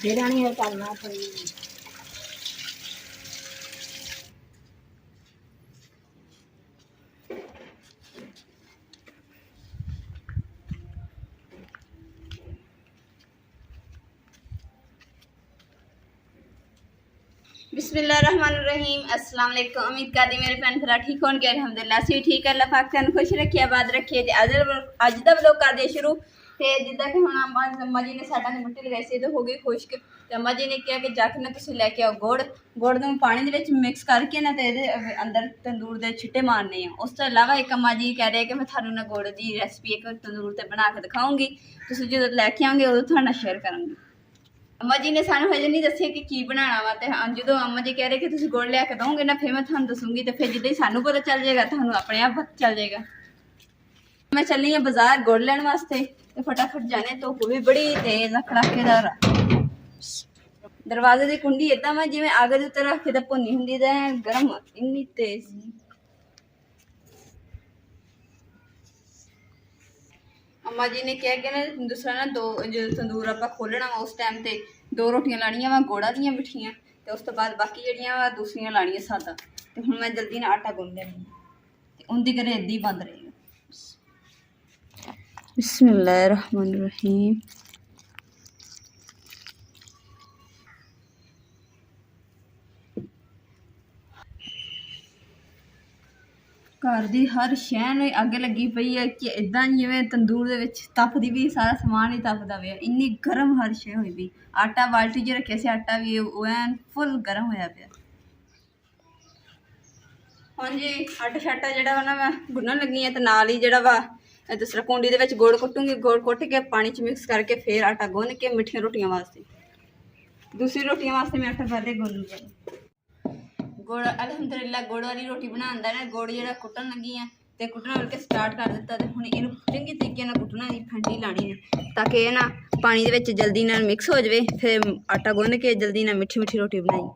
ਜਿਹੜਾ ਨਹੀਂ ਇਹ ਕਰਨਾ ਕੋਈ। बिस्मिल्लाहिर्रहमानिर्रहीम। अस्सलाम वालेकुम। उम्मीद करदी मेरे भैन भरा ठीक होणगे। अल्हम्दुलिल्लाह असीं भी ठीक है। अल्लाह पाक तुहानूं खुश रखे आबाद रखे। ते अज दा व्लॉग करदे शुरू। ते जिद्दां कि हुण अम्मा जी ने साडा ने मिट्टी लगाई सी ते हो गई खुश्क। ते अम्मा जी ने कहा कि जाके ना तुसीं लैके आओ गुड़ नूं पानी दे विच मिक्स करके ना ते इहदे अंदर तंदूर दे छिट्टे मारने आ। उस तो इलावा एक अम्मा जी कह रहे कि मैं थानूं ना गुड़ दी रेसिपी एक तंदूर ते बना के दिखाऊंगी। तुसीं जदों लैके आओगे उदों तुहाडे नाल शेयर करांगी। अम्मा जी ने सानू हजे नहीं दसिया कि बनाना वा। तो जो अम्मा जी कह रहे कि तुम गुड़ लिया दोगे ना फिर मैं थानू दसूंगी। तो फिर जिद्दां ही सानू पता चल जाएगा थानू अपने आप पता चल जाएगा। मैं चली हाँ बाजार गुड़ लैन वास्ते। तो फटाफट जाने धुप भी बड़ी तेज आ कड़ाकेदार। दरवाजे की कुंडी इदा मैं जिवें अग दे उत्ते रख के भुनी हुंदी ते गरम इन्नी तेज। अम्मा जी ने कहा कि ना दूसरा ना दो जो तंदूर आप खोलना वा उस टाइम ते दो रोटियां लानियां वा गुड़ा दियां मिठियां ते उस तो बाद बाकी जड़ियां वा दूसरियां लानियां सादा। ते हुण मैं जल्दी ना आटा गुन्न लैनी ते उंदी घरे इदां ही बंद रहेगा। बिस्मिल्लाहिर्रहमानिर्रहीम। घर की हर शै में अग लगी पई है कि इदा जिवें तंदूर दे विच तपदी भी सारा समान ही तपदा पिया। इन्नी गर्म हर शै हुई पई। आटा बाल्टी च रखे से आटा भी ऐन फुल गर्म होया पिया। हाँ जी आटा शाटा जिहड़ा वा ना मैं गुन्नन लगी हाँ। तो नाल ही जिहड़ा वा दूसरा कुंडी दे विच गुड़ कुट्टूंगी। गुड़ कुट के पानी च मिक्स करके फिर आटा गुन्न के मिठियां रोटियां वास्ते दूसरी रोटियां वास्ते मैं आटा पहले गुन्न लूँगी। गुड़ अलहमदुलिल्लाह गुड़ वाली रोटी बनाने ना गुड़ जो कुट्टन लगी है तो कुट्टना करके स्टार्ट कर दिता। तो हुण इहनूं चंगी तरीके नाल कुट्टना दी फैंटी लानी है ताकि ना पानी दे विच जल्दी नाल मिक्स हो जाए। फिर आटा गुन्न के जल्दी नाल मिठी मिठी रोटी बनाई।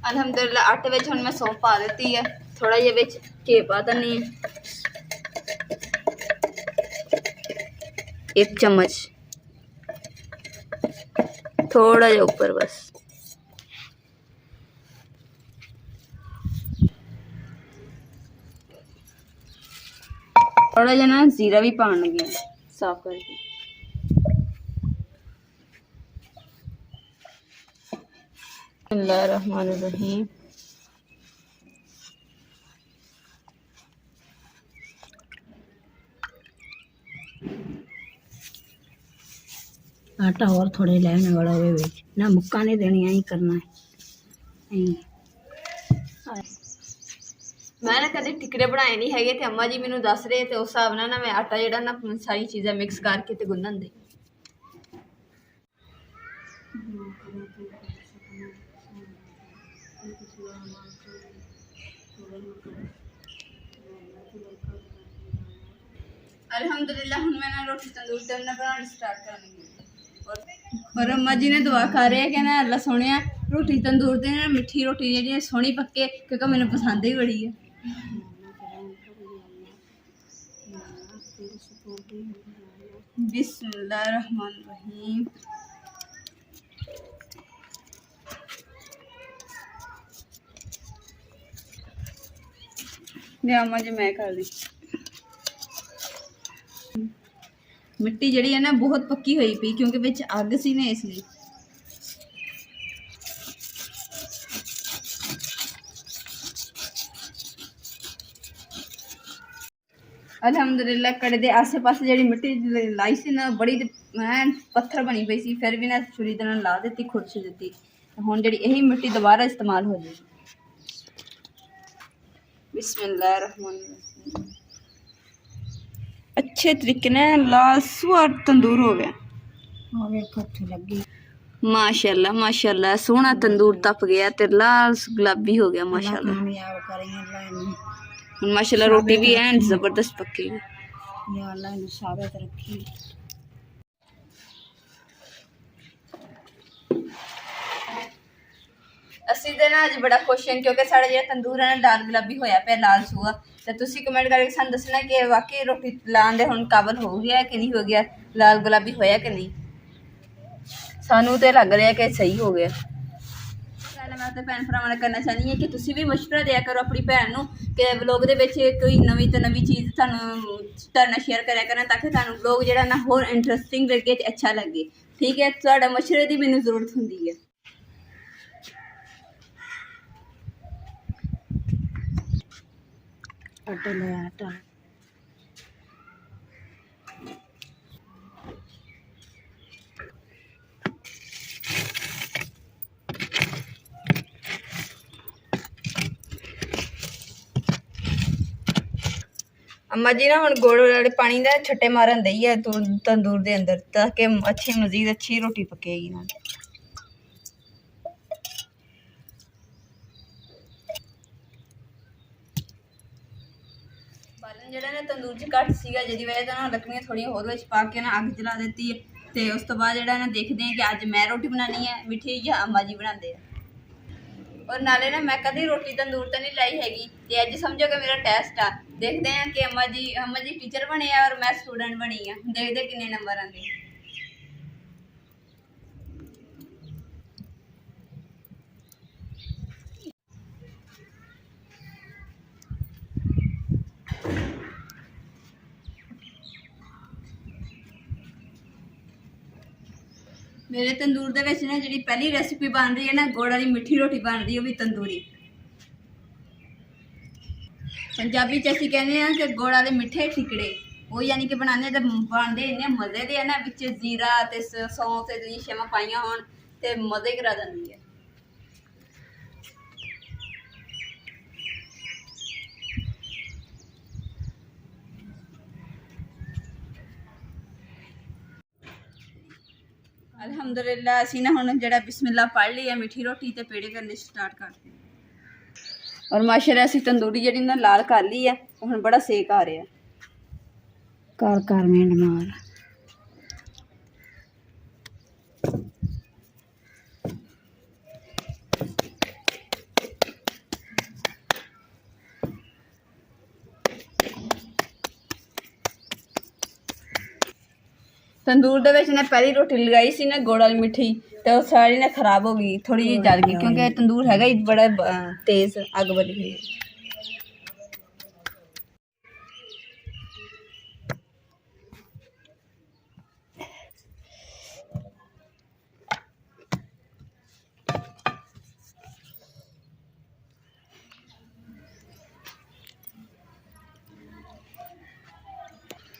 अलहमदुलिल्लाह आटे में हुण मैं सौंफ पा दी है। थोड़ा जिहा विच घी पा दनी है 1 चम्मच थोड़ा जिहा ऊपर बस। थोड़ा जिहा ना जीरा भी पान लगी साफ करके। बिस्मिल्लाहिर्रहमानिर्रहीम। आटा और थोड़े लेने वाला होवे विच ना मुक्का नहीं देनी ही करना है। मैं ना कदे टिकड़े बनाए नहीं है तो अम्मा जी मैनू दस रहे तो उस हिसाब नाल ना मैं आटा जिहड़ा ना सारी चीज़ां मिक्स करके ते गुन्नन दे। अल्हम्दुलिल्लाह हुण मैं ना रोटी तंदूर ते बनानी स्टार्ट करनी। और अम्मा जी ने दुआ कर रहे हैं कि ना अल्लाह सोहणिया रोटी तंदूर ते ना मिठी रोटी जी सोहनी पक्के क्योंकि मैंने पसंद ही बड़ी है। बिस्मिल्लाहिर्रहमानिर्रहीम। अम्मा जी मैं कर दी। मिट्टी जड़ी है ना बहुत पक्की हुई पी क्योंकि बिच अग सी ना इसलिए। ਅਲਹਮਦੁਲਿਲਾ ਕੜੇ ਦੇ ਆਸੇ-ਪਾਸੇ ਜਿਹੜੀ ਮਿੱਟੀ ਲਾਈ ਸੀ ਨਾ ਬੜੀ ਐਨ ਪੱਥਰ ਬਣੀ ਪਈ ਸੀ, ਫਿਰ ਵੀ ਨਾ ਛੁਰੀ ਦੇ ਨਾਲ ਲਾ ਦਿੱਤੀ, ਖੁਰਚ ਦਿੱਤੀ। ਹੁਣ ਜਿਹੜੀ ਇਹੀ ਮਿੱਟੀ ਦੁਬਾਰਾ ਇਸਤੇਮਾਲ ਹੋ ਜਾਏਗੀ। ਬਿਸਮਿल्लाह-रहमान-रहीम। अच्छे तरीके ने लाल सुअर तंदूर हो गया। ਉਹ ਵੇਖੋ ਉੱਥੇ ਲੱਗੀ माशाल्लाह माशाल्लाह, सोहना तंदूर तप गया ते लाल गुलाबी हो गया माशाल्लाह। ਕਾਮਯਾਬ ਕਰੀ ਅੱਲਾ ਇਹਨੂੰ ਹੁਣ माशाल्लाह रोटी भी एंड जबरदस्त पकी। ਯਾ ਅੱਲਾ ਇਹਨੂੰ ਸਾਬਤ ਰੱਖੀ। ਅਸੀਂ ਤੇ ਨਾ ਅੱਜ ਬੜਾ ਖੁਸ਼ ਹਾਂ ਕਿਉਂਕਿ ਸਾਡਾ ਜਿਹੜਾ ਤੰਦੂਰ ਹੈ ਨਾ ਲਾਲ ਗੁਲਾਬੀ ਹੋਇਆ ਪਿਆ, ਲਾਲ ਸੂਆ। ਤੇ ਤੁਸੀਂ ਕਮੈਂਟ ਕਰਕੇ ਸਾਨੂੰ ਦੱਸਣਾ ਕਿ ਵਾਕਈ ਰੋਟੀ ਲਾਉਣ ਦੇ ਹੁਣ ਕਾਬਲ ਹੋ ਗਿਆ ਕਿ ਨਹੀਂ ਹੋ ਗਿਆ, ਲਾਲ ਗੁਲਾਬੀ ਹੋਇਆ ਕਿ ਨਹੀਂ। ਸਾਨੂੰ ਤੇ ਲੱਗ ਰਿਹਾ ਕਿ ਸਹੀ ਹੋ ਗਿਆ। ਗੱਲ ਮੈਂ ਤੇ ਭੈਣ ਭਰਾਵਾਂ ਨਾਲ ਕਰਨਾ ਚਾਹੁੰਦੀ ਹਾਂ ਕਿ ਤੁਸੀਂ ਵੀ ਮਸ਼ਵਰਾ ਦਿਆ ਕਰੋ ਆਪਣੀ ਭੈਣ ਨੂੰ ਕਿ ਵਲੋਗ ਦੇ ਵਿੱਚ ਕੋਈ ਨਵੀਂ ਤੋਂ ਨਵੀਂ ਚੀਜ਼ ਤੁਹਾਡੇ ਨਾਲ ਸ਼ੇਅਰ ਕਰਿਆ ਕਰਨ ਤਾਂ ਕਿ ਤੁਹਾਨੂੰ ਵਲੋਗ ਜਿਹੜਾ ਨਾ ਹੋਰ ਇੰਟਰਸਟਿੰਗ ਲੱਗੇ ਤੇ ਅੱਛਾ ਲੱਗੇ। ਠੀਕ ਹੈ, ਤੁਹਾਡਾ ਮਸ਼ਵਰੇ ਦੀ ਮੈਨੂੰ ਜ਼ਰੂਰਤ ਹੁੰਦੀ ਹੈ। ਆਟਾ ਲੈ ਆਟਾ अम्मा जी ना हुण गुड़ वाले पानी का छट्टे मारन दई है तंदूर दे अंदर ताकि अच्छी मजीद अच्छी रोटी पकेगी ना। बालन जिहड़ा ना तंदूर च घट सीगा जिहदी वजह नाल लकड़ियां थोड़ियां होर विच पा के ना अग जला दित्ती है। ते उस तो बाद जिहड़ा ना देखदे हैं कि अज मैं रोटी बनानी है मिठी जां अम्मा जी बनांदे हैं। और नाले ना मैं कभी रोटी तंदूर तो नहीं लाई हैगी ते अज समझो कि मेरा टेस्ट आ। देखते हैं कि अम्मा जी टीचर बने हैं और मैं स्टूडेंट बनी हाँ, देखते कितने नंबर आते। मेरे तंदूर दे विच ना जिहड़ी पहली रेसिपी बन रही है ना गुड़ वाली मिठी रोटी बन रही है, वो भी तंदूरी। पंजाबी च असीं कहने हैं कि गुड़ वाले मिठे टिकड़े, वो यानी कि बनाने ते बनदे इन्ने मज़े दे ना, विच जीरा ते सौंफ ते शमा पाइयां होण ते मज़े करा दिंदी है। अल्हम्दुलिल्लाह असीं ना हुण जिहड़ा बिस्मिल्लाह पढ़ ली है मिठी रोटी ते पेड़े करने स्टार्ट करते हैं। और माशाल्लाह असीं तंदूरी जिहड़ी ना लाल कर ली है, हुण बड़ा सेक आ रहा है। कर मिंट मार तंदूर दे विच ने पहली रोटी लगाई सी ना गुड़ वाली मिठी ते वो सारी ना खराब हो गई, थोड़ी जी जल गई क्योंकि तंदूर हैगा ही बड़ा तेज अग बली हुई है।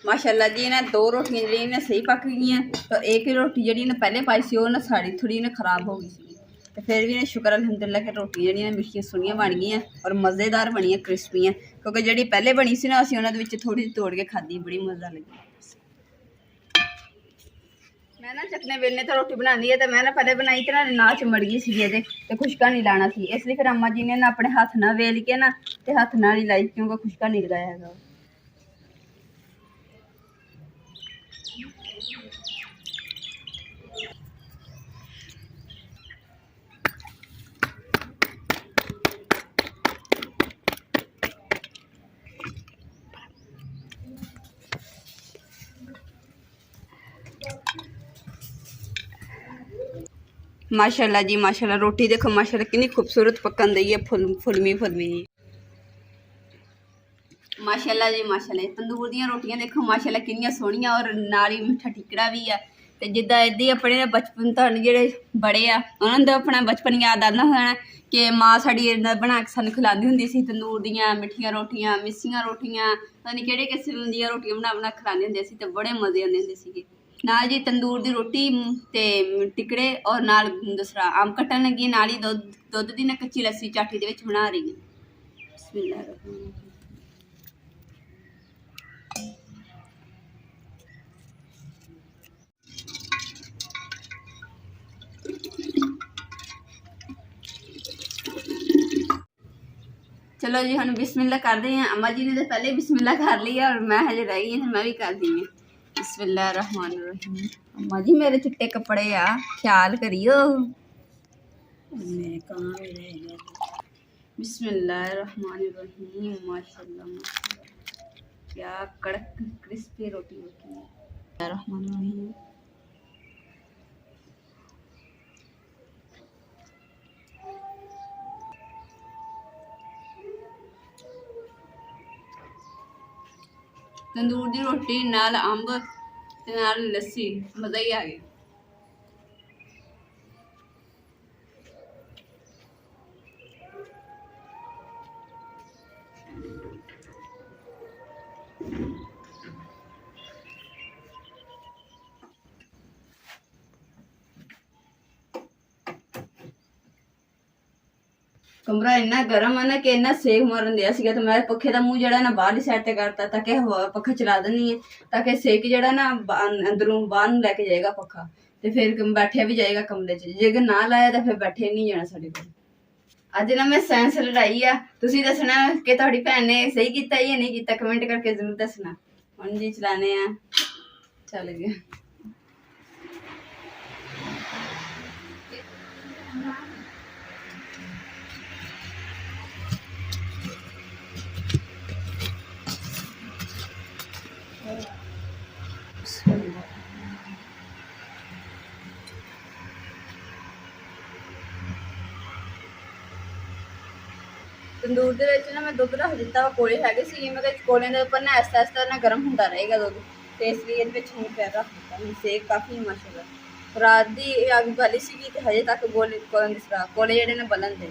माशाल्लाह जी ना दो रोटियां जी ना सही पक गई, तो एक ही रोटी जी ना पहले पाई सी ना साड़ी थोड़ी ना खराब हो गई सी। तो फिर भी ना शुक्र अल्हम्दुलिल्लाह कि रोटी जी ना मिठियां सोहनियां बन गई और मज़ेदार बनी क्रिस्पियां, क्योंकि जी पहले बनी सी ना असीं उन्हां दे विच थोड़ी तोड़ के खाधी, बड़ी मज़ा लगी। मैं ना चकने बेलने तो रोटी बनानी है, तो मैं ना पहले बनाई तो ना चिमड़ गई सी ये तो खुशका नहीं लाना सी, इसलिए फिर अम्मा जी ने ना अपने हथ नाल वेल के ना ते हथ नाल ही लाई क्योंकि खुशका नहीं लगाया है। माशाल्लाह जी माशाल्लाह, रोटी देखो माशाल्लाह कितनी खूबसूरत पकन दी है, फुलमी जी। माशाल्लाह जी माशाल्लाह, तंदूर दी रोटियां देखो माशाल्लाह कितनी सोहनियां और नाल ही मिठा टिकड़ा भी है। तो जिद्दां इद्दां ही अपने बचपन तो जेह्ड़े बड़े आ उन्हां दा अपना बचपन याद आंदा होना कि माँ साड़ी बना के सानूं खिलांदी हुंदी सी तंदूर दियां मिठियां रोटियां, मिस्सियां रोटियां ਪਤਾ ਨਹੀਂ ਕਿਹੜੇ ਕਿਸਮ ਦੀਆਂ ਰੋਟੀਆਂ ਬਣਾ ਬਣਾ ਖਿਲਾਉਂਦੇ ਹੁੰਦੇ ਸੀ ਤੇ ਬੜੇ ਮਜ਼ੇ ਆਉਂਦੇ ਹੁੰਦੇ ਸੀਗੇ। ਨਾਲ ਜੀ ਤੰਦੂਰ ਦੀ ਰੋਟੀ ਤੇ ਟਿਕੜੇ ਔਰ ਨਾਲ ਦੂਸਰਾ ਆਮ ਕੱਟਣ ਲੱਗੀ, ਨਾਲ ਹੀ ਦੁੱਧ ਦੀ ਨਾ ਕੱਚੀ ਲੱਸੀ ਚਾਟੀ ਦੇ ਵਿੱਚ ਬਣਾ ਰਹੀ ਹਾਂ। ਬਿਸਮਿਲ੍ਲਾਹ ਰਹਿਮਾਨ ਰਹੀਮ। चलो जी हम बिस्मिल्लाह कर रहे हैं। अम्मा जी ने तो पहले बिस्मिल्लाह कर लिया और मैं हजे रह गई मैं भी कर दी है। बिस्मिल्लाह रहमान रहीम। अम्मा जी मेरे चिट्टे कपड़े आ, ख्याल करियो। मेरे कहाँ भी रहेगा। बिस्मिल्लाह रहमान रहीम। माशाल्लाह माशाल्लाह क्या कड़क क्रिस्पी रोटी होती है। रहमान रहीम। तंदूर दी रोटी नाल अंब ते नाल लस्सी मज़ा ही आ गया। कमरा इन्ना गर्म है ना कि इन्ना सेक मारन दिया सीगा तो मैं पखे का मुँह जड़ा ना बाहरली साइड ते करता ताकि हवा पखा चला देनी है ताकि सेक जड़ा ना अंदरों बाहर नूं लैके जाएगा पखा ते फिर बैठिया भी जाएगा कमरे च। जेकर ना लाया तो फिर बैठे नहीं जाना साडे कोल। अज ना मैं साइंस लड़ाई आ, तुसीं दसना कि तुहाडी भैन ने सही कीता या नहीं कीता, कमेंट करके जरूर दसना। हुण जी चलाने आ, चल गया। तंदूर ਦੇ ਵਿੱਚ ਨਾ ਮੈਂ ਦੁੱਧ ਰੱਖ ਦਿੱਤਾ ਵਾ, ਕੋਲੇ ਹੈਗੇ ਸੀ ਮੈਂ ਕਿਹਾ ਕੋਲੇ ਦੇ ਉੱਪਰ ਨਾ ਐਸਾ ਐਸਾ ਨਾ ਗਰਮ ਹੁੰਦਾ ਰਹੇਗਾ ਦੁੱਧ ਤੇ ਇਸ ਲਈ ਇਹਦੇ ਵਿੱਚ ਹੁਣ ਪੈਰ ਰੱਖ ਦਿੱਤਾ। ਹੁਣ ਸੇਕ ਕਾਫੀ ਮਾਸ਼ਾਅੱਲਾ। ਰਾਤ ਦੀ ਅੱਗ ਬਾਲੀ ਸੀਗੀ ਤੇ ਹਜੇ ਤੱਕ ਕੋਲੇ ਜਿਹੜੇ ਨੇ ਬਲਣ ਦੇ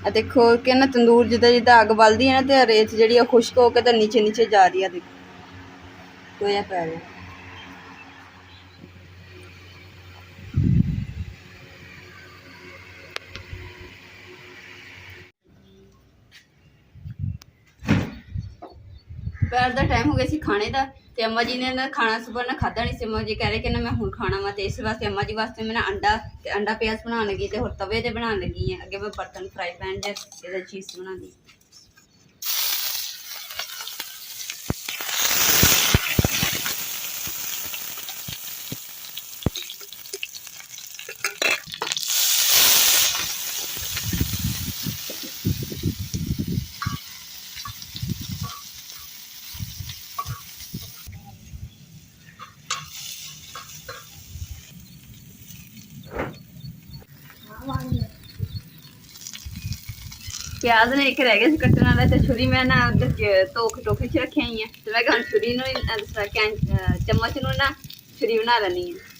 ਆ। ਦੇਖੋ ਕਿ ਨਾ ਤੰਦੂਰ ਜਿੱਦਾਂ ਜਿੱਦਾਂ ਅੱਗ ਬਲਦੀ ਹੈ ਨਾ ਤੇ ਰੇਤ ਜਿਹੜੀ ਆ ਖੁਸ਼ਕ ਹੋ ਕੇ ਤੇ ਨੀਚੇ ਨੀਚੇ ਜਾ ਰਹੀ ਆ। ਦੇਖੋ ਟੋਇਆ ਪੈ ਰਿਹਾ। दोपहर का टाइम हो गया सी खाने का तो अम्मा जी ने ना खाना सुबह ना खादा नहीं। अम्मा जी कह रहे कि ना मैं हूँ खाना वा तो इस वास्ते अम्मा जी वास्ते मैं ना अंडा प्याज बना लगी तो होर तवे ते बना लगी है। अगे मैं बर्तन फ्राई पैन च चीज़ बना दी। प्याज ने एक रह गया कट्टन वाला तो छुरी मैं ना टोखे च रखी हुई है तो मैं हम छुरी चम्मच नूं ना छुरी बना लैनी है।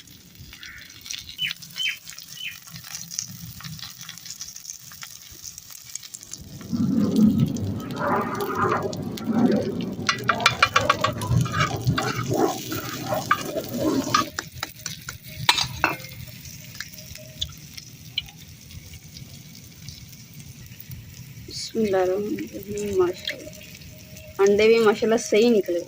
माशाल्लाह अंडे भी माशाल्लाह सही निकले।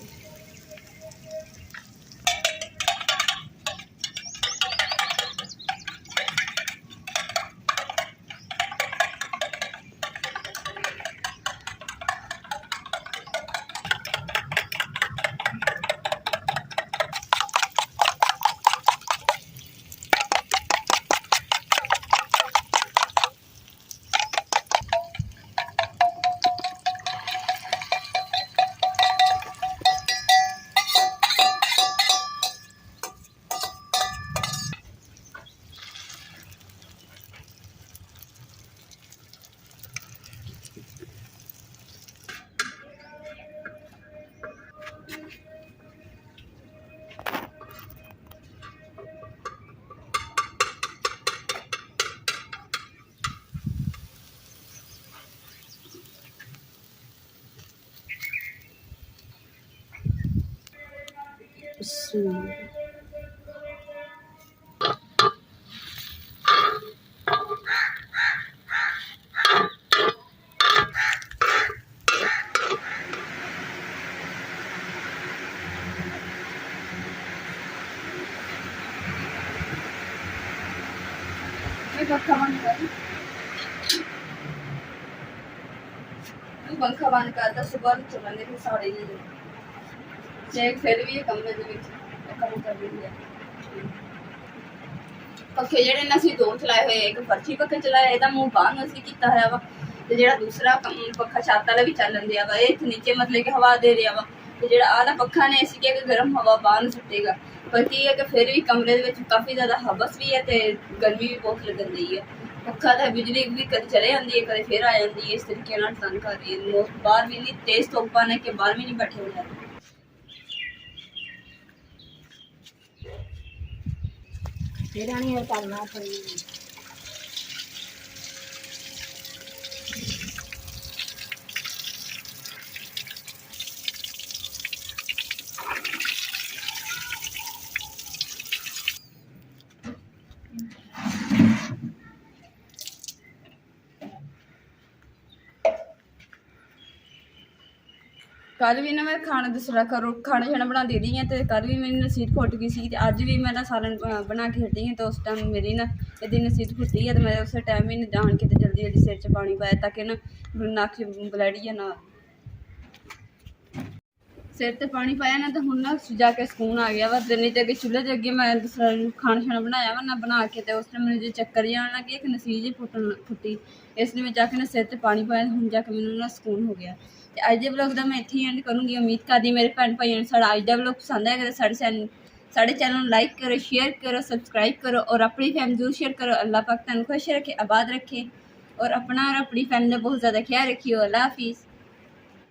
पंखा बंद करता सुबह चलाने फिर साढ़े चेक फिर भी कमरे काम कर रही है पखे ਜਿਹੜੇ ਨੇ ਅਸੀਂ ਦੋ ਚਲਾਏ ਹੋਏ ਇੱਕ ਫਰਸ਼ੀ ਪੱਖਾ ਚਲਾਇਆ ਇਹਦਾ ਮੂੰਹ ਬਾਹਰ ਨੂੰ ਅਸੀਂ ਕੀਤਾ ਹੋਇਆ ਵਾ ਤੇ ਜਿਹੜਾ ਦੂਸਰਾ ਪੱਖਾ ਛੱਤ ਵਾਲਾ ਵੀ ਚੱਲਣ ਦਿਆ ਵਾ ਇਹ ਨੀਚੇ ਮਤਲਬ ਕਿ ਹਵਾ ਦੇ ਰਿਹਾ ਵਾ ਤੇ ਜਿਹੜਾ ਆਹ ਪੱਖਾ ਨੇ ਅਸੀਂ ਕਿ ਗਰਮ ਹਵਾ ਬਾਹਰ ਨੂੰ ਸੁੱਟੇਗਾ ਪਰ ਕੀ ਹੈ ਕਿ ਫਿਰ ਵੀ ਕਮਰੇ ਦੇ ਵਿੱਚ ਕਾਫੀ ਜ਼ਿਆਦਾ ਹਵਸ ਵੀ ਹੈ ਤੇ ਗਰਮੀ ਵੀ ਬਹੁਤ ਲੱਗਣ ਦੀ ਹੈ ਪੱਖਾ ਤਾਂ ਬਿਜਲੀ ਵੀ ਕਦੇ ਚਲੇ ਜਾਂਦੀ ਹੈ ਕਦੇ ਫਿਰ ਆ ਜਾਂਦੀ ਹੈ ਇਸ ਤਰੀਕੇ ਨਾਲ ਤੰਗ ਕਰ ਰਹੀ ਹੈ ਲੋਕ ਬਾਹਰ ਵੀ ਨਹੀਂ ਤੇਜ਼ ਧੁੱਪਾਂ ਨੇ ਕਿ ਬਾਹਰ ਵੀ ਨਹੀਂ ਬੈਠੇ ਹੋ ਜਾਂਦੇ ਰਾਣੀ ਕਰਨਾ ਪਈ ਕੱਲ ਵੀ ਨਾ ਮੈਂ ਖਾਣਾ ਦੂਸਰਾ ਖਾਣਾ ਛਾਣਾ ਬਣਾ ਦੇ ਰਹੀ ਹਾਂ ਤੇ ਕੱਲ ਵੀ ਮੇਰੀ ਨਸੀਰ ਫੁੱਟ ਗਈ ਸੀ ਤੇ ਅੱਜ ਵੀ ਮੈਂ ਨਾ ਸਾਰਨ ਬਣਾ ਕੇ ਹਟੀ ਹਾਂ ਤੇ ਉਸ ਟਾਈਮ ਮੇਰੀ ਨਾ ਇਹਦੀ ਨਸੀਰ ਫੁੱਟੀ ਹੈ ਤੇ ਮੈਂ ਉਸੇ ਟਾਈਮ ਹੀ ਜਾਣ ਕੇ ਤੇ ਜਲਦੀ ਜਲਦੀ ਸਿਰ 'ਚ ਪਾਣੀ ਪਾਇਆ ਤਾਂ ਕਿ ਨਾ ਨੱਕ 'ਚ ਬਲੈਡੀ ਨਾ ਸਿਰ ਤੇ ਪਾਣੀ ਪਾਇਆ ਨਾ ਤਾਂ ਹੁਣ ਨਾ ਜਾ ਕੇ ਸਕੂਨ ਆ ਗਿਆ ਵਾ ਤੇ ਨਹੀਂ ਤੇ ਅੱਗੇ ਚੁੱਲ੍ਹੇ ਦੇ ਅੱਗੇ ਮੈਂ ਦੂਸਰਾ ਖਾਣਾ ਛਾਣਾ ਬਣਾਇਆ ਵਾ ਨਾ ਬਣਾ ਕੇ ਤੇ ਉਸ ਟਾਈਮ ਮੈਨੂੰ ਜੇ ਚੱਕਰ ਜਿਹਾ ਆਉਣ ਲੱਗੇ ਇੱਕ ਨਸੀਰ ਜਿਹੀ ਫੁੱਟੀ ਇਸ ਲਈ ਮੈਂ ਜਾ ਕੇ ਨਾ ਸਿਰ 'ਤੇ ਪਾਣੀ ਪਾਇਆ ਹੁਣ ਜਾ ਕੇ ਮੈਨੂੰ ਨਾ ਸਕੂਨ ਹੋ ਗਿਆ ਤੇ ਅੱਜ ਦੇ ਵਲੋਗ ਦਾ ਮੈਂ ਇੱਥੇ ਹੀ ਐਂਡ ਕਰੂੰਗੀ ਉਮੀਦ ਕਰਦੀ ਮੇਰੇ ਭੈਣ ਭਾਈਆਂ ਨੂੰ ਸਾਡਾ ਅੱਜ ਦਾ ਵਲੋਗ ਪਸੰਦ ਆਇਆ ਸਾਡੇ ਚੈਨਲ ਨੂੰ ਲਾਈਕ ਕਰੋ शेयर करो सब्सक्राइब करो और अपनी फैमिली जरूर शेयर करो अल्लाह पाक तुहानू खुश रखे आबाद रखे और अपना और अपनी फैमिली का बहुत ज़्यादा ख्याल रखियो अल्लाह हाफिज़।